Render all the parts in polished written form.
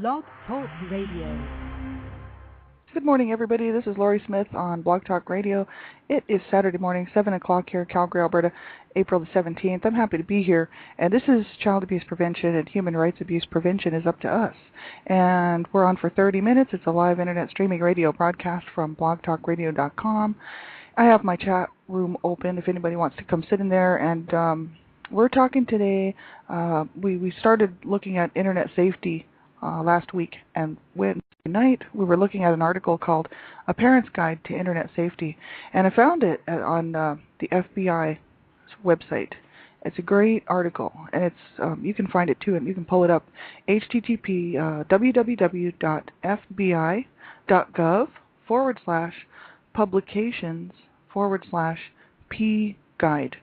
Blog Talk Radio. Good morning, everybody. This is Laurie Smith on Blog Talk Radio. It is Saturday morning, 7 o'clock here in Calgary, Alberta, April the 17th. I'm happy to be here. And this is Child Abuse Prevention and Human Rights Abuse Prevention is up to us. And we're on for 30 minutes. It's a live internet streaming radio broadcast from blogtalkradio.com. I have my chat room open if anybody wants to come sit in there. And we're talking today. We started looking at internet safety last week, and Wednesday night we were looking at an article called A Parent's Guide to Internet Safety, and I found it on the FBI website. It's a great article, and it's you can find it too, and you can pull it up, http www.fbi.gov/publications/p-guide.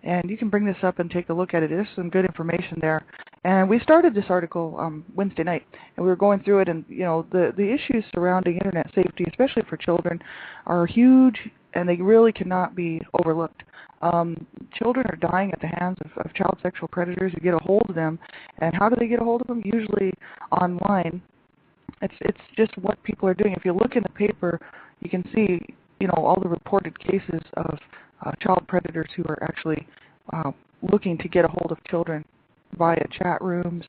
And you can bring this up and take a look at it. There's some good information there. And we started this article Wednesday night, and we were going through it, and the issues surrounding internet safety, especially for children, are huge, and they really cannot be overlooked. Children are dying at the hands of child sexual predators who get a hold of them. And how do they get a hold of them? Usually online. It's just what people are doing. If you look in the paper, you can see all the reported cases of child predators who are actually looking to get a hold of children via chat rooms,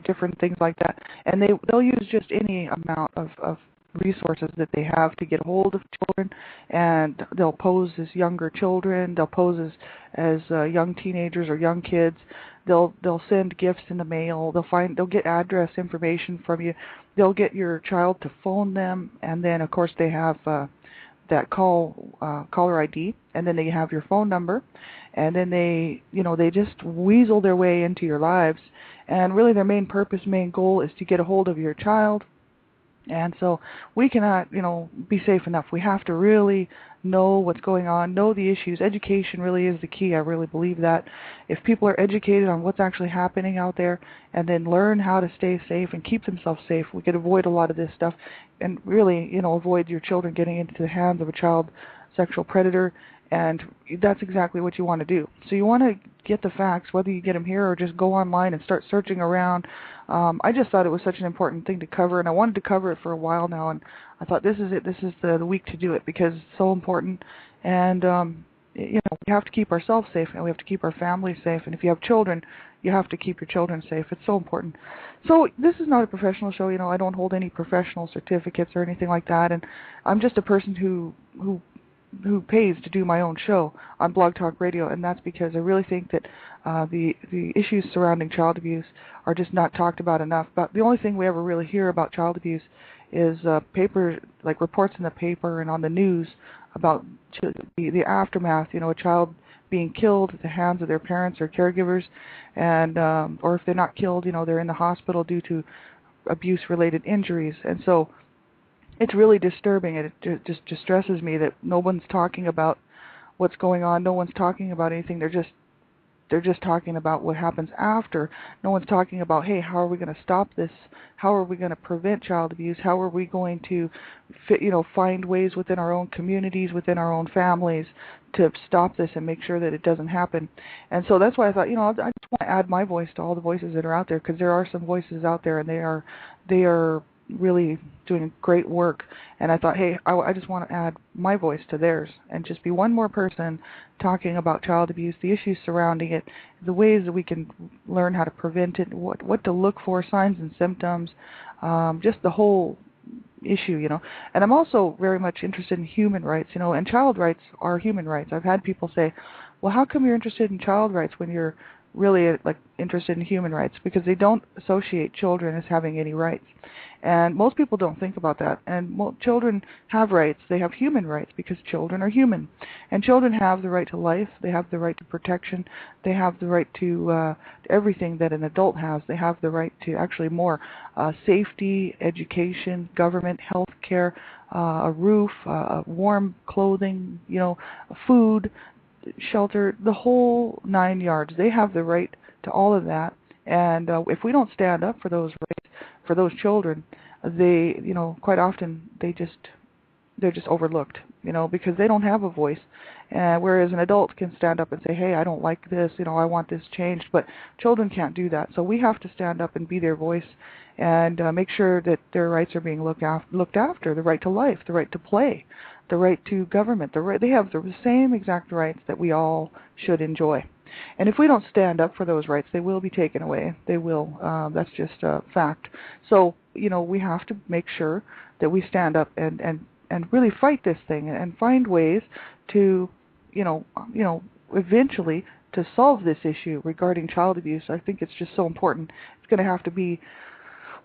different things like that. And they'll use just any amount of resources that they have to get a hold of children, and they'll pose as younger children, they'll pose as young teenagers or young kids. They'll send gifts in the mail, they'll get address information from you, they'll get your child to phone them, and then of course they have that caller ID, and then they have your phone number, and then they just weasel their way into your lives, and really their main goal is to get a hold of your child. And so we cannot, be safe enough. We have to really know what's going on, know the issues. Education really is the key. I really believe that. If people are educated on what's actually happening out there and then learn how to stay safe and keep themselves safe, we could avoid a lot of this stuff and really, avoid your children getting into the hands of a child sexual predator. And that's exactly what you want to do. So you want to get the facts, whether you get them here or just go online and start searching around. I just thought it was such an important thing to cover, and I wanted to cover it for a while now, and I thought this is it. This is the week to do it because it's so important. And, we have to keep ourselves safe, and we have to keep our families safe. And if you have children, you have to keep your children safe. It's so important. So this is not a professional show. I don't hold any professional certificates or anything like that, and I'm just a person who pays to do my own show on Blog Talk Radio, and that's because I really think that the issues surrounding child abuse are just not talked about enough. But the only thing we ever really hear about child abuse is reports in the paper and on the news about the aftermath. A child being killed at the hands of their parents or caregivers, and or if they're not killed, they're in the hospital due to abuse-related injuries, and so. It's really disturbing, and it just distresses me that no one's talking about what's going on. No one's talking about anything. They're just talking about what happens after. No one's talking about, hey, how are we going to stop this? How are we going to prevent child abuse? How are we going to, find ways within our own communities, within our own families, to stop this and make sure that it doesn't happen? And so that's why I thought, I just want to add my voice to all the voices that are out there, because there are some voices out there, and they are really doing great work, and I thought, hey, I just want to add my voice to theirs and just be one more person talking about child abuse, the issues surrounding it, the ways that we can learn how to prevent it, what to look for, signs and symptoms, just the whole issue, And I'm also very much interested in human rights, and child rights are human rights. I've had people say, well, how come you're interested in child rights when you're really interested in human rights? Because they don't associate children as having any rights. And most people don't think about that. And children have rights. They have human rights because children are human. And children have the right to life. They have the right to protection. They have the right to everything that an adult has. They have the right to actually more safety, education, government, health care, a roof, warm clothing, food, shelter, the whole 9 yards. They have the right to all of that. And if we don't stand up for those rights for those children, they, quite often they're just overlooked, because they don't have a voice. Whereas an adult can stand up and say, hey, I don't like this, I want this changed. But children can't do that. So we have to stand up and be their voice and make sure that their rights are being looked after, the right to life, the right to play, the right to government. They have the same exact rights that we all should enjoy. And if we don't stand up for those rights, they will be taken away. They will. That's just a fact. So, we have to make sure that we stand up and really fight this thing and find ways to, eventually to solve this issue regarding child abuse. I think it's just so important. It's going to have to be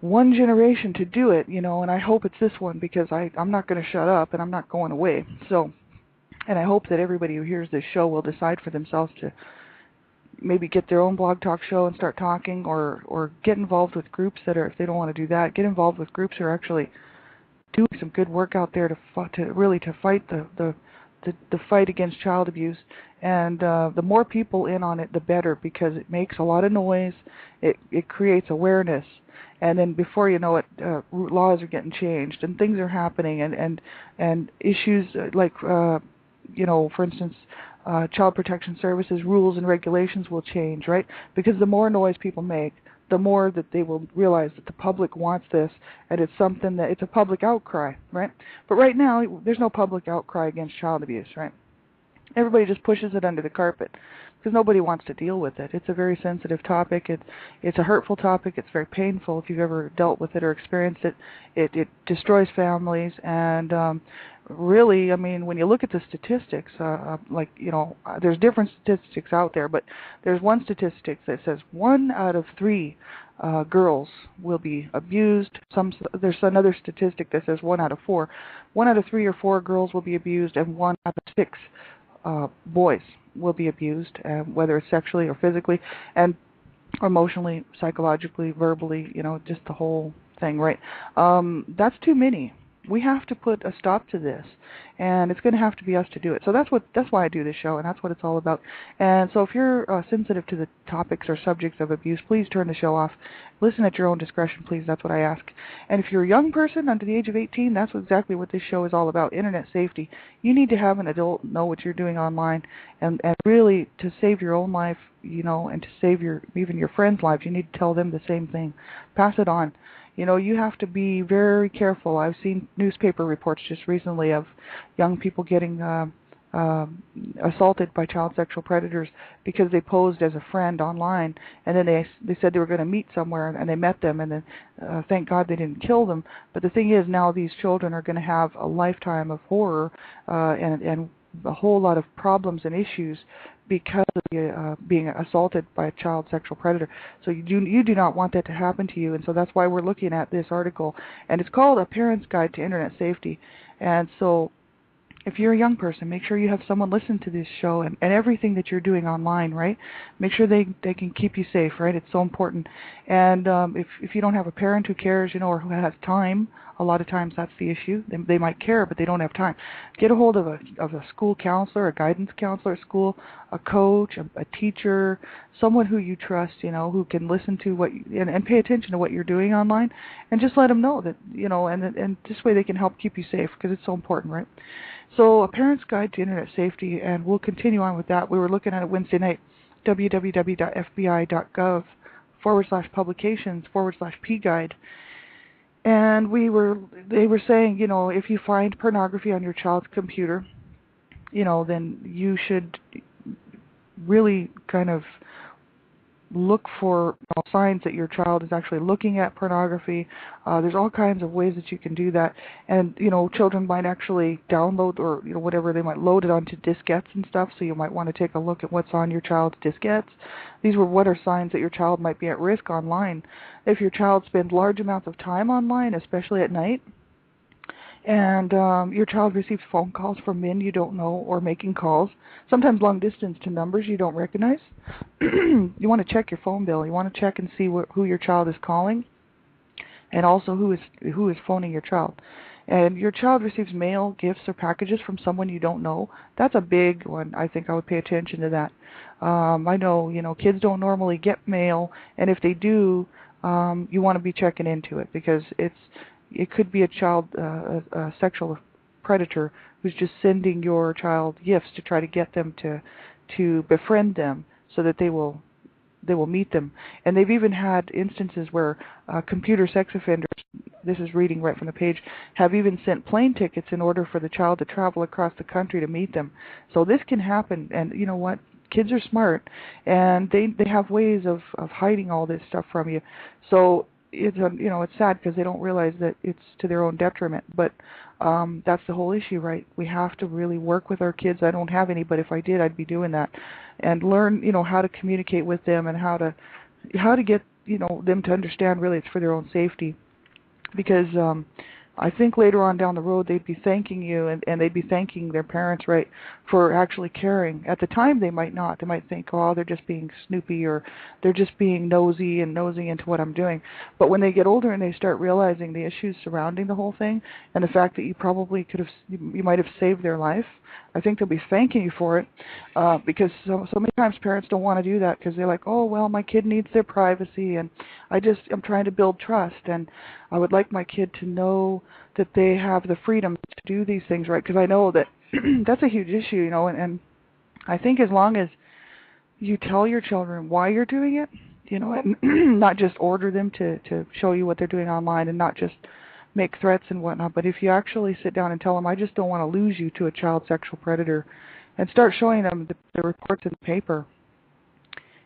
one generation to do it, and I hope it's this one, because I'm not going to shut up and I'm not going away. So, and I hope that everybody who hears this show will decide for themselves to maybe get their own blog talk show and start talking, or get involved with groups that are, if they don't want to do that, get involved with groups who are actually doing some good work out there to fight the fight against child abuse. And the more people in on it, the better, because it makes a lot of noise. It creates awareness, and then before you know it, laws are getting changed and things are happening, and issues like for instance, Child Protection Services rules and regulations will change, right? Because the more noise people make, the more that they will realize that the public wants this, and it's something that it's a public outcry, right? But right now, there's no public outcry against child abuse, right? Everybody just pushes it under the carpet because nobody wants to deal with it. It's a very sensitive topic. It's a hurtful topic. It's very painful if you've ever dealt with it or experienced it. It destroys families, and really, I mean, when you look at the statistics, there's different statistics out there, but there's one statistic that says 1 out of 3 girls will be abused. There's another statistic that says 1 out of 4. 1 out of 3 or 4 girls will be abused, and 1 out of 6 boys will be abused, whether it's sexually or physically, and emotionally, psychologically, verbally, just the whole thing, right? That's too many. We have to put a stop to this, and it's going to have to be us to do it. So that's why I do this show, and that's what it's all about. And so if you're sensitive to the topics or subjects of abuse, please turn the show off. Listen at your own discretion, please. That's what I ask. And if you're a young person under the age of 18, that's exactly what this show is all about, internet safety. You need to have an adult know what you're doing online, and really to save your own life, and to save even your friends' lives, you need to tell them the same thing. Pass it on. You have to be very careful. I've seen newspaper reports just recently of young people getting assaulted by child sexual predators because they posed as a friend online, and then they said they were going to meet somewhere, and they met them, and then thank God they didn't kill them. But the thing is, now these children are going to have a lifetime of horror and a whole lot of problems and issues because of being assaulted by a child sexual predator. So you do not want that to happen to you, and so that's why we're looking at this article, and it's called A Parent's Guide to Internet Safety. And so if you're a young person, make sure you have someone listen to this show and everything that you're doing online, right? Make sure they can keep you safe, right? It's so important. And if you don't have a parent who cares, or who has time, a lot of times that's the issue. They might care, but they don't have time. Get a hold of a school counselor, a guidance counselor at school, a coach, a teacher, someone who you trust, who can listen to and pay attention to what you're doing online, and just let them know that, and this way they can help keep you safe, because it's so important, right? So, A Parent's Guide to Internet Safety, and we'll continue on with that. We were looking at it Wednesday night, www.fbi.gov/publications/pguide. And they were saying, if you find pornography on your child's computer, then you should really kind of look for signs that your child is actually looking at pornography. There's all kinds of ways that you can do that. And, children might actually download or, whatever, they might load it onto diskettes and stuff, so you might want to take a look at what's on your child's diskettes. What are signs that your child might be at risk online. If your child spends large amounts of time online, especially at night, and your child receives phone calls from men you don't know, or making calls, sometimes long distance, to numbers you don't recognize, you want to check your phone bill. You want to check and see who your child is calling, and also who is phoning your child. And your child receives mail, gifts, or packages from someone you don't know. That's a big one. I think I would pay attention to that. I know, kids don't normally get mail, and if they do, you want to be checking into it, because it could be a child, a sexual predator who's just sending your child gifts to try to get them to befriend them, so that they will they will meet them. And they've even had instances where computer sex offenders, this is reading right from the page, have even sent plane tickets in order for the child to travel across the country to meet them. So this can happen, and you know what? Kids are smart, and they have ways of hiding all this stuff from you. So it's it's sad because they don't realize that it's to their own detriment. But that's the whole issue, right? We have to really work with our kids. I don't have any, but if I did, I'd be doing that, and learn how to communicate with them and how to get them to understand really it's for their own safety. Because I think later on down the road they'd be thanking you and they'd be thanking their parents, right, for actually caring. At the time they might not. They might think, oh, they're just being snoopy or they're just being nosy and nosing into what I'm doing. But when they get older and they start realizing the issues surrounding the whole thing and the fact that you might have saved their life, I think they'll be thanking you for it, because so many times parents don't want to do that because they're like, oh, well, my kid needs their privacy, and I'm trying to build trust, and I would like my kid to know that they have the freedom to do these things, right? Because I know that that's a huge issue, and I think as long as you tell your children why you're doing it, and not just order them to show you what they're doing online and not just make threats and whatnot, but if you actually sit down and tell them, I just don't want to lose you to a child sexual predator, and start showing them the reports in the paper,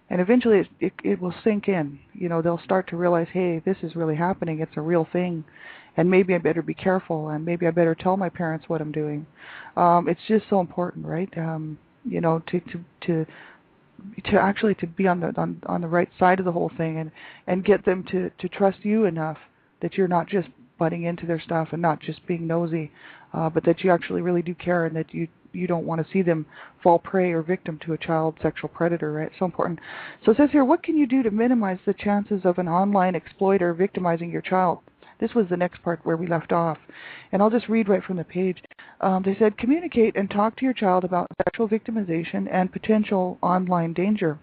and eventually it will sink in. They'll start to realize, hey, this is really happening. It's a real thing, and maybe I better be careful, and maybe I better tell my parents what I'm doing. It's just so important, right? To actually to be on the right side of the whole thing, and get them to trust you enough that you're not just butting into their stuff and not just being nosy, but that you actually really do care and that you don't want to see them fall prey or victim to a child sexual predator, right? So important. So it says here, what can you do to minimize the chances of an online exploiter victimizing your child? This was the next part where we left off. And I'll just read right from the page. They said, communicate and talk to your child about sexual victimization and potential online danger.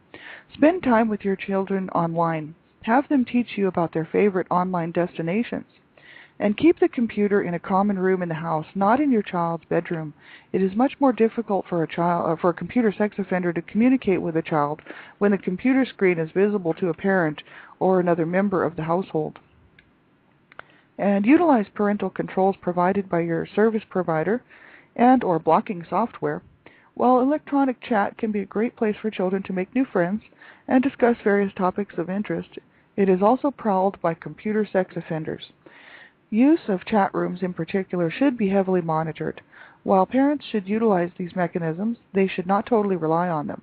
Spend time with your children online. Have them teach you about their favorite online destinations. And keep the computer in a common room in the house, not in your child's bedroom. It is much more difficult for a computer sex offender to communicate with a child when the computer screen is visible to a parent or another member of the household. And utilize parental controls provided by your service provider and or blocking software. While electronic chat can be a great place for children to make new friends and discuss various topics of interest, it is also prowled by computer sex offenders. Use of chat rooms in particular should be heavily monitored. While parents should utilize these mechanisms, they should not totally rely on them.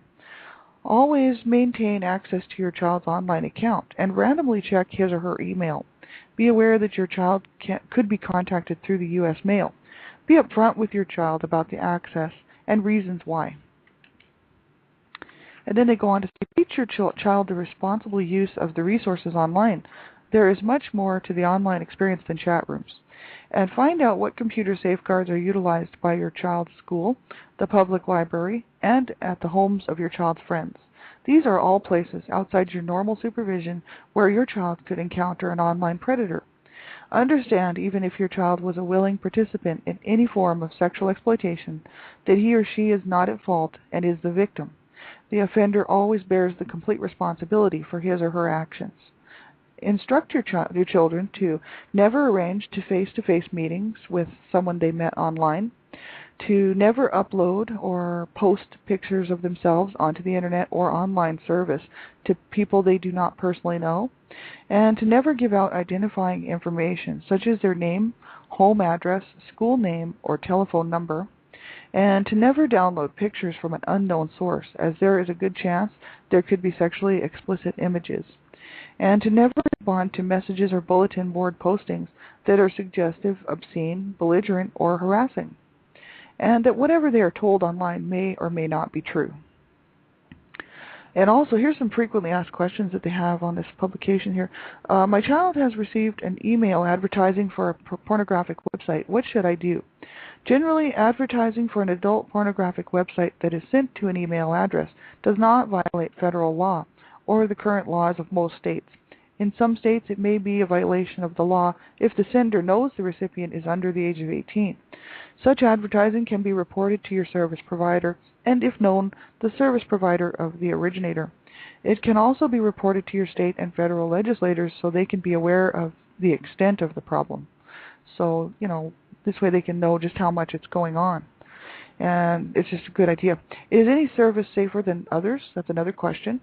Always maintain access to your child's online account and randomly check his or her email. Be aware that your child could be contacted through the U.S. mail. Be upfront with your child about the access and reasons why. And then they go on to say, teach your child the responsible use of the resources online. There is much more to the online experience than chat rooms. And find out what computer safeguards are utilized by your child's school, the public library, and at the homes of your child's friends. These are all places outside your normal supervision where your child could encounter an online predator. Understand, even if your child was a willing participant in any form of sexual exploitation, that he or she is not at fault and is the victim. The offender always bears the complete responsibility for his or her actions. Instruct your children to never arrange face-to-face meetings with someone they met online, to never upload or post pictures of themselves onto the internet or online service to people they do not personally know, and to never give out identifying information such as their name, home address, school name, or telephone number, and to never download pictures from an unknown source, as there is a good chance there could be sexually explicit images, and to never respond to messages or bulletin board postings that are suggestive, obscene, belligerent, or harassing, and that whatever they are told online may or may not be true. And also, here's some frequently asked questions that they have on this publication here. My child has received an email advertising for a pornographic website. What should I do? Generally, advertising for an adult pornographic website that is sent to an email address does not violate federal law or the current laws of most states. In some states, it may be a violation of the law if the sender knows the recipient is under the age of 18. Such advertising can be reported to your service provider and, if known, the service provider of the originator. It can also be reported to your state and federal legislators so they can be aware of the extent of the problem. So, this way they can know just how much it's going on. And it's just a good idea. Is any service safer than others? That's another question.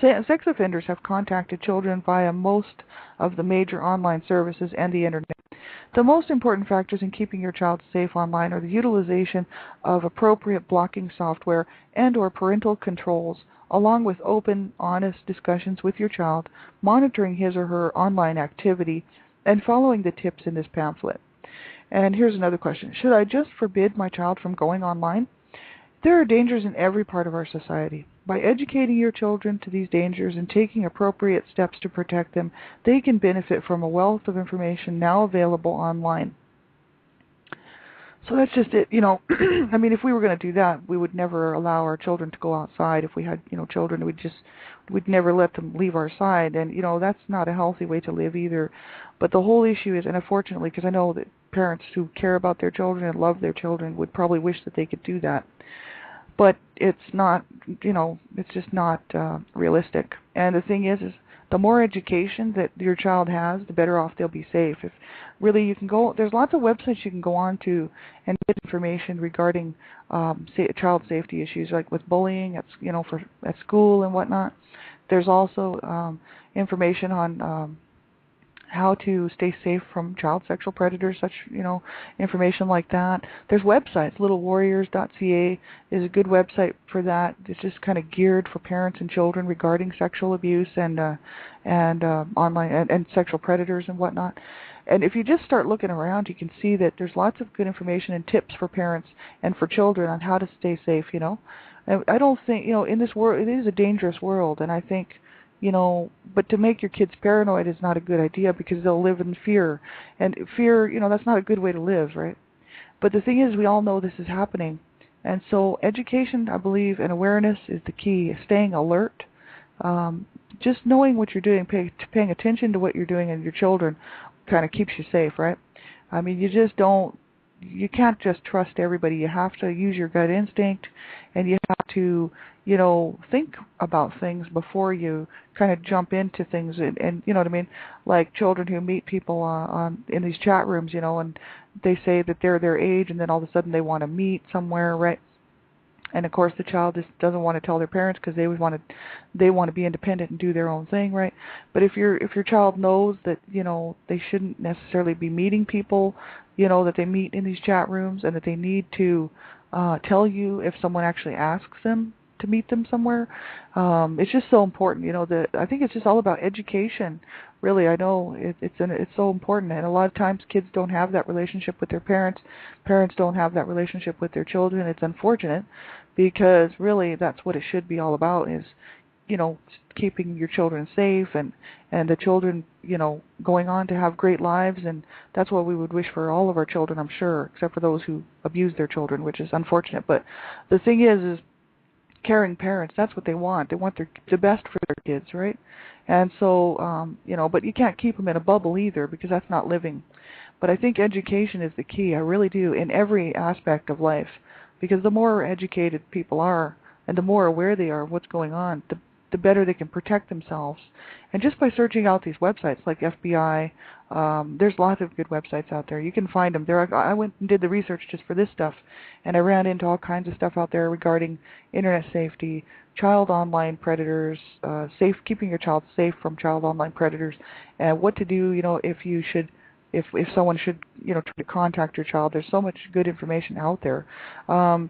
Sex offenders have contacted children via most of the major online services and the Internet. The most important factors in keeping your child safe online are the utilization of appropriate blocking software and/or parental controls, along with open, honest discussions with your child, monitoring his or her online activity, and following the tips in this pamphlet. And here's another question. Should I just forbid my child from going online? There are dangers in every part of our society. By educating your children to these dangers and taking appropriate steps to protect them, they can benefit from a wealth of information now available online. So that's just it. I mean, if we were going to do that, we would never allow our children to go outside. If we had, children, we'd never let them leave our side. And, that's not a healthy way to live either. But the whole issue is, and unfortunately, because I know that parents who care about their children and love their children would probably wish that they could do that. But it's not, it's just not realistic. And the thing is the more education that your child has, the better off they'll be safe. If really you can go, there's lots of websites you can go on to and get information regarding child safety issues, like with bullying at school and whatnot. There's also information on how to stay safe from child sexual predators, such, information like that. There's websites. littlewarriors.ca is a good website for that. It's just kind of geared for parents and children regarding sexual abuse and online and sexual predators and whatnot. And if you just start looking around, you can see that there's lots of good information and tips for parents and for children on how to stay safe, And I don't think, in this world, it is a dangerous world, and I think, but to make your kids paranoid is not a good idea because they'll live in fear. And fear, that's not a good way to live, right? But the thing is, we all know this is happening. And so education, I believe, and awareness is the key. Staying alert, just knowing what you're doing, paying attention to what you're doing and your children kind of keeps you safe, right? I mean, you can't just trust everybody. You have to use your gut instinct, and you have to, think about things before you kind of jump into things. And you know what I mean? Like children who meet people in these chat rooms, and they say that they're their age, and then all of a sudden they want to meet somewhere, right? And of course, the child just doesn't want to tell their parents because they want to be independent and do their own thing, right? But if your child knows that they shouldn't necessarily be meeting people, that they meet in these chat rooms, and that they need to tell you if someone actually asks them to meet them somewhere, it's just so important. I think it's just all about education. Really, I know it's so important, and a lot of times kids don't have that relationship with their parents. Parents don't have that relationship with their children. It's unfortunate because really that's what it should be all about is, keeping your children safe and the children, going on to have great lives, and that's what we would wish for all of our children, I'm sure, except for those who abuse their children, which is unfortunate. But the thing is caring parents, that's what they want. They want the best for their kids, right? And so, but you can't keep them in a bubble either because that's not living. But I think education is the key. I really do, in every aspect of life, because the more educated people are and the more aware they are of what's going on, the better they can protect themselves. And just by searching out these websites like FBI, there's lots of good websites out there. You can find them. I went and did the research just for this stuff, and I ran into all kinds of stuff out there regarding internet safety, child online predators, keeping your child safe from child online predators, and what to do, if someone should, try to contact your child. There's so much good information out there. I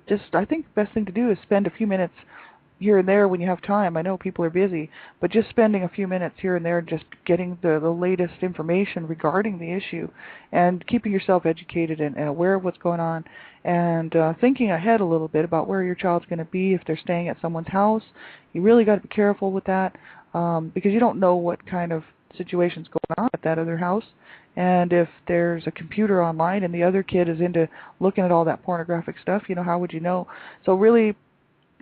think the best thing to do is spend a few minutes here and there when you have time. I know people are busy, but just spending a few minutes here and there just getting the latest information regarding the issue and keeping yourself educated and aware of what's going on, and thinking ahead a little bit about where your child's going to be if they're staying at someone's house. You really got to be careful with that because you don't know what kind of situation's going on at that other house. And if there's a computer online and the other kid is into looking at all that pornographic stuff, how would you know? So really,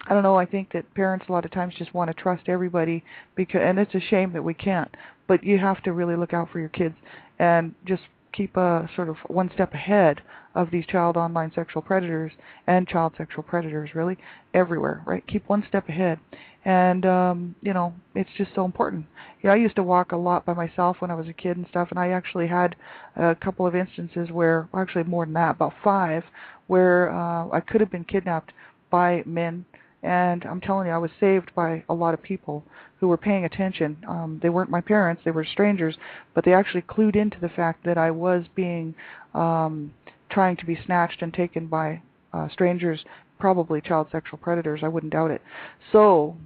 I don't know, I think that parents a lot of times just want to trust everybody, and it's a shame that we can't. But you have to really look out for your kids and just keep sort of one step ahead of these child online sexual predators and child sexual predators, really everywhere, right? Keep one step ahead. And it's just so important. I used to walk a lot by myself when I was a kid and stuff, and I actually had a couple of instances where, actually more than that, about 5, where I could have been kidnapped by men. And I'm telling you, I was saved by a lot of people who were paying attention. They weren't my parents, they were strangers, but they actually clued into the fact that I was being trying to be snatched and taken by strangers, probably child sexual predators, I wouldn't doubt it. So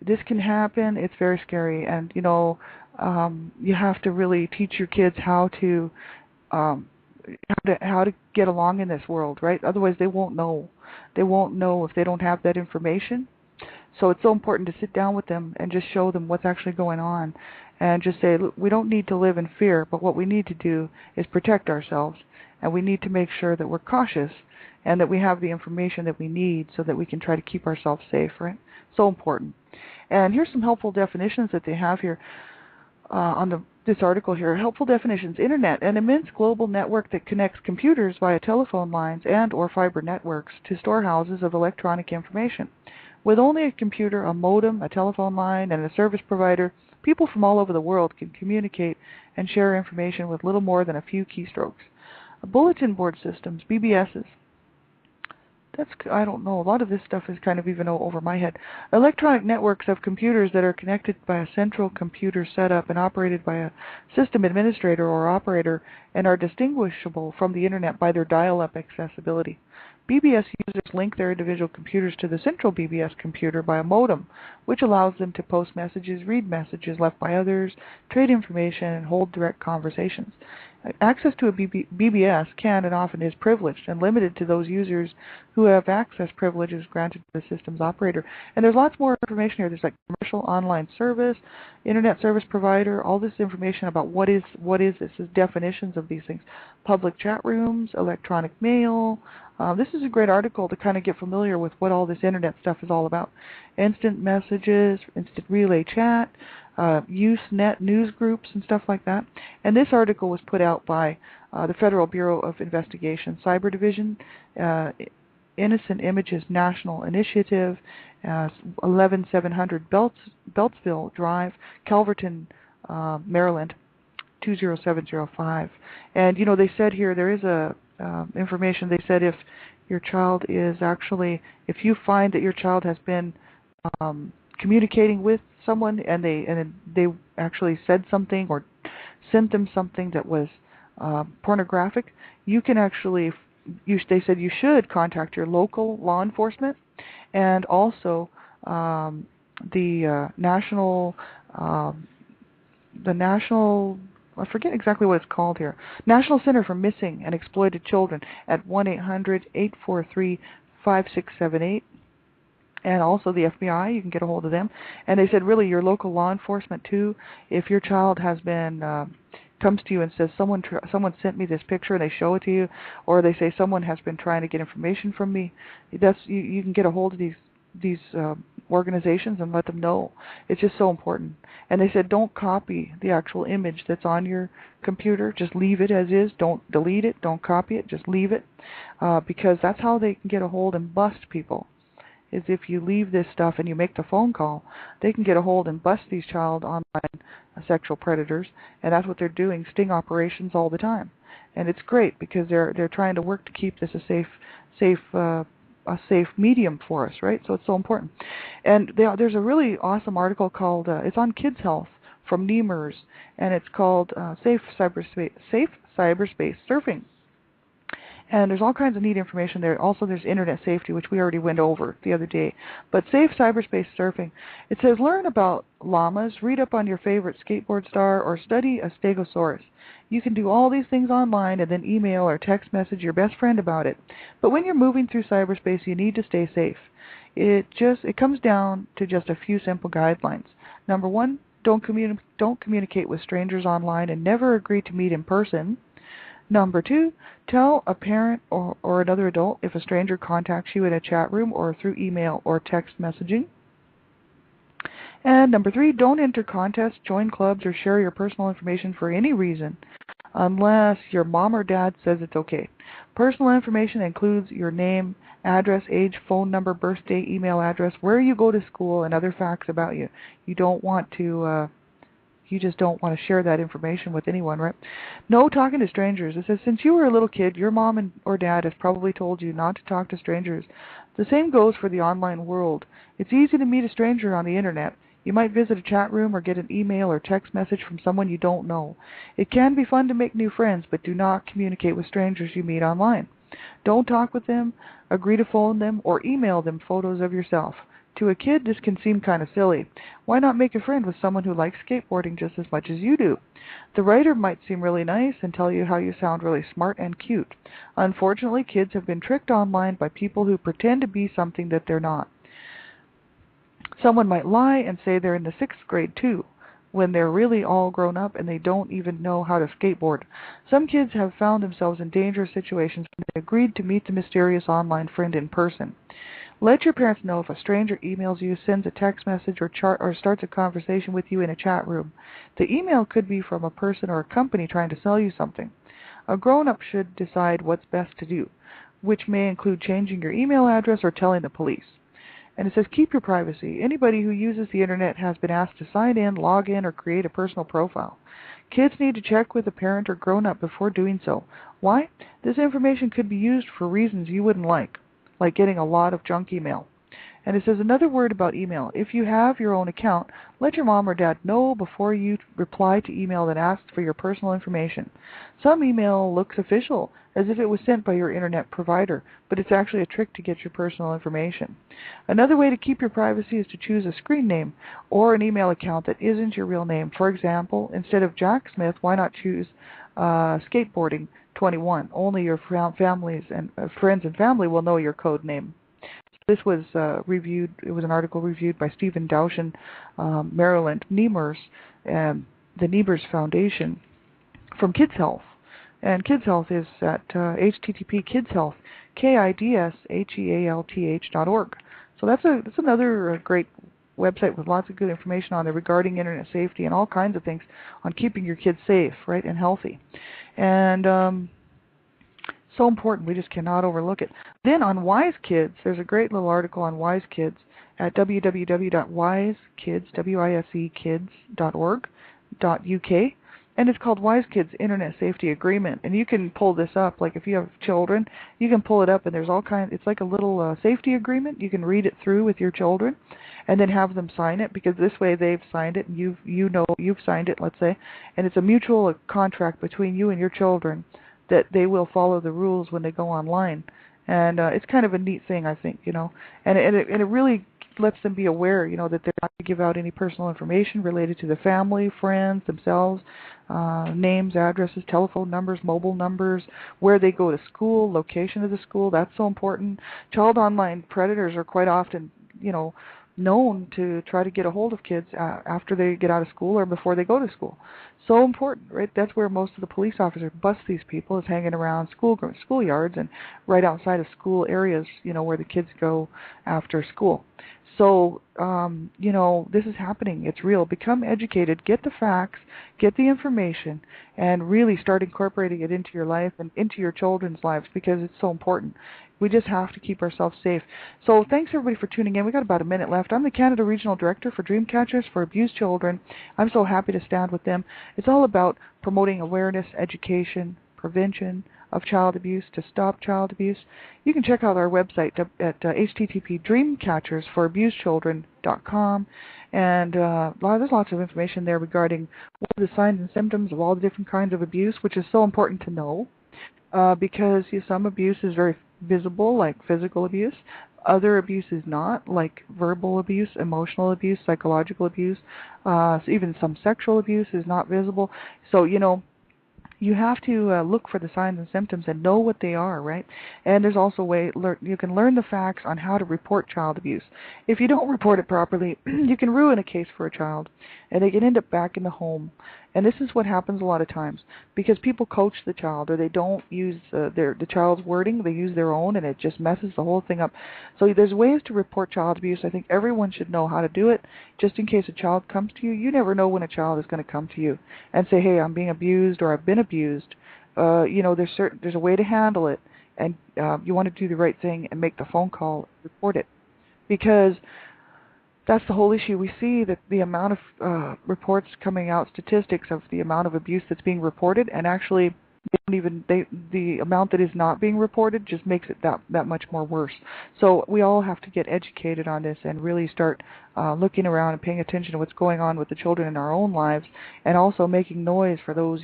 this can happen. It's very scary, and you have to really teach your kids how to get along in this world, right? Otherwise, they won't know. They won't know if they don't have that information. So it's so important to sit down with them and just show them what's actually going on, and just say, look, we don't need to live in fear, but what we need to do is protect ourselves, and we need to make sure that we're cautious and that we have the information that we need so that we can try to keep ourselves safe, right? So important. And here's some helpful definitions that they have here on this article here. Helpful definitions: Internet, an immense global network that connects computers via telephone lines and or fiber networks to storehouses of electronic information. With only a computer, a modem, a telephone line, and a service provider, people from all over the world can communicate and share information with little more than a few keystrokes. Bulletin board systems, BBSs. I don't know, a lot of this stuff is kind of even over my head. Electronic networks of computers that are connected by a central computer setup and operated by a system administrator or operator, and are distinguishable from the Internet by their dial-up accessibility. BBS users link their individual computers to the central BBS computer by a modem, which allows them to post messages, read messages left by others, trade information, and hold direct conversations. Access to a BBS can and often is privileged and limited to those users who have access privileges granted to the system's operator. And there's lots more information here. There's like commercial online service, internet service provider, all this information about what is this. There's definitions of these things. Public chat rooms, electronic mail. This is a great article to kind of get familiar with what all this internet stuff is all about. Instant messages, instant relay chat, Usenet news groups and stuff like that. And this article was put out by the Federal Bureau of Investigation Cyber Division, Innocent Images National Initiative, 11700 Beltsville Drive, Calverton, Maryland, 20705. And they said here there is a information. They said if your child is actually, if you find that your child has been communicating with someone and they actually said something or sent them something that was pornographic, you can actually, they said you should contact your local law enforcement, and also the national, I forget exactly what it's called here, National Center for Missing and Exploited Children at 1-800-843-5678. And also the FBI, you can get a hold of them. And they said really your local law enforcement too, if your child has been, comes to you and says someone sent me this picture and they show it to you, or they say someone has been trying to get information from me, that's you can get a hold of these organizations and let them know. It's just so important. And they said don't copy the actual image that's on your computer. Just leave it as is. Don't delete it. Don't copy it. Just leave it, because that's how they can get a hold and bust people. Is if you leave this stuff and you make the phone call, they can get a hold and bust these child online sexual predators, and that's what they're doing, sting operations all the time. And it's great because they're trying to work to keep this a safe medium for us, right? So it's so important. And there's a really awesome article called it's on Kids Health from NEMRS, and it's called Safe Cyberspace Surfing. And there's all kinds of neat information there. Also, there's internet safety, which we already went over the other day. But safe cyberspace surfing, it says learn about llamas, read up on your favorite skateboard star, or study a stegosaurus. You can do all these things online and then email or text message your best friend about it. But when you're moving through cyberspace, you need to stay safe. It comes down to just a few simple guidelines. Number one, don't communicate with strangers online and never agree to meet in person. Number two, tell a parent or another adult if a stranger contacts you in a chat room or through email or text messaging. And number three, don't enter contests, join clubs, or share your personal information for any reason unless your mom or dad says it's okay. Personal information includes your name, address, age, phone number, birthday, email address, where you go to school, and other facts about you. You don't want to you just don't want to share that information with anyone, right? No talking to strangers. It says, since you were a little kid, your mom or dad has probably told you not to talk to strangers. The same goes for the online world. It's easy to meet a stranger on the internet. You might visit a chat room or get an email or text message from someone you don't know. It can be fun to make new friends, but do not communicate with strangers you meet online. Don't talk with them, agree to phone them, or email them photos of yourself. To a kid, this can seem kind of silly. Why not make a friend with someone who likes skateboarding just as much as you do? The writer might seem really nice and tell you how you sound really smart and cute. Unfortunately, kids have been tricked online by people who pretend to be something that they're not. Someone might lie and say they're in the 6th grade too, when they're really all grown up and they don't even know how to skateboard. Some kids have found themselves in dangerous situations when they agreed to meet the mysterious online friend in person. Let your parents know if a stranger emails you, sends a text message, or starts a conversation with you in a chat room. The email could be from a person or a company trying to sell you something. A grown-up should decide what's best to do, which may include changing your email address or telling the police. And it says, keep your privacy. Anybody who uses the internet has been asked to sign in, log in, or create a personal profile. Kids need to check with a parent or grown-up before doing so. Why? This information could be used for reasons you wouldn't like getting a lot of junk email. And it says another word about email. If you have your own account, let your mom or dad know before you reply to email that asks for your personal information. Some email looks official, as if it was sent by your internet provider, but it's actually a trick to get your personal information. Another way to keep your privacy is to choose a screen name or an email account that isn't your real name. For example, instead of Jack Smith, why not choose Skateboarding 21? Only your families and friends and family will know your code name. This was reviewed. It was an article reviewed by Stephen Daushan, Maryland Niemers, and the Niemers Foundation from Kids Health. And Kids Health is at http://kidshealth, KIDSHEALTH.org. So that's another great website with lots of good information on there regarding internet safety and all kinds of things on keeping your kids safe, right, and healthy. And so important, we just cannot overlook it. Then on Wise Kids, there's a great little article on Wise Kids at www.wisekids.org.uk, and it's called Wise Kids Internet Safety Agreement. And you can pull this up, like if you have children, you can pull it up, and there's all kinds. It's like a little safety agreement. You can read it through with your children, and then have them sign it, because this way they've signed it, and you've signed it, let's say, and it's a mutual contract between you and your children that they will follow the rules when they go online. And it's kind of a neat thing, I think, and it really lets them be aware, that they're not to give out any personal information related to the family, friends, themselves, names, addresses, telephone numbers, mobile numbers, where they go to school, location of the school. That's so important. Child online predators are quite often, known to try to get a hold of kids after they get out of school or before they go to school. So important, right? That's where most of the police officers bust these people, is hanging around schoolyards and right outside of school areas, where the kids go after school. So, this is happening. It's real. Become educated. Get the facts. Get the information. And really start incorporating it into your life and into your children's lives, because it's so important. We just have to keep ourselves safe. So thanks, everybody, for tuning in. We've got about a minute left. I'm the Canada Regional Director for Dreamcatchers for Abused Children. I'm so happy to stand with them. It's all about promoting awareness, education, prevention of child abuse, to stop child abuse. You can check out our website at http://dreamcatchersforabusedchildren.com, and there's lots of information there regarding what are the signs and symptoms of all the different kinds of abuse, which is so important to know, because some abuse is very visible, like physical abuse. Other abuse is not, like verbal abuse, emotional abuse, psychological abuse, even some sexual abuse is not visible. So, you have to look for the signs and symptoms and know what they are, right? And there's also you can learn the facts on how to report child abuse. If you don't report it properly, you can ruin a case for a child, and they can end up back in the home. And this is what happens a lot of times because people coach the child, or they don't use the child's wording, they use their own, and it just messes the whole thing up. So there's ways to report child abuse. I think everyone should know how to do it, just in case a child comes to you. You never know when a child is going to come to you and say, hey, I'm being abused, or I've been abused. There's a way to handle it, and you want to do the right thing and make the phone call, report it, because that's the whole issue. We see that the amount of reports coming out, statistics of the amount of abuse that's being reported, and actually the amount that is not being reported just makes it that much more worse. So we all have to get educated on this and really start looking around and paying attention to what's going on with the children in our own lives, and also making noise for those,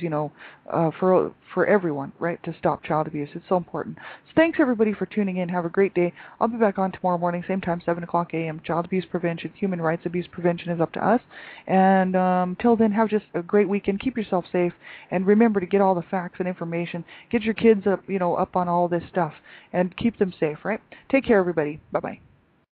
for everyone, right, to stop child abuse. It's so important. So thanks everybody for tuning in. Have a great day. I'll be back on tomorrow morning, same time, 7 o'clock a.m. Child abuse prevention, human rights abuse prevention is up to us. And till then, have just a great weekend. Keep yourself safe, and remember to get all the facts and information. Get your kids up on all this stuff, and keep them safe, right? Take care, everybody. Bye-bye.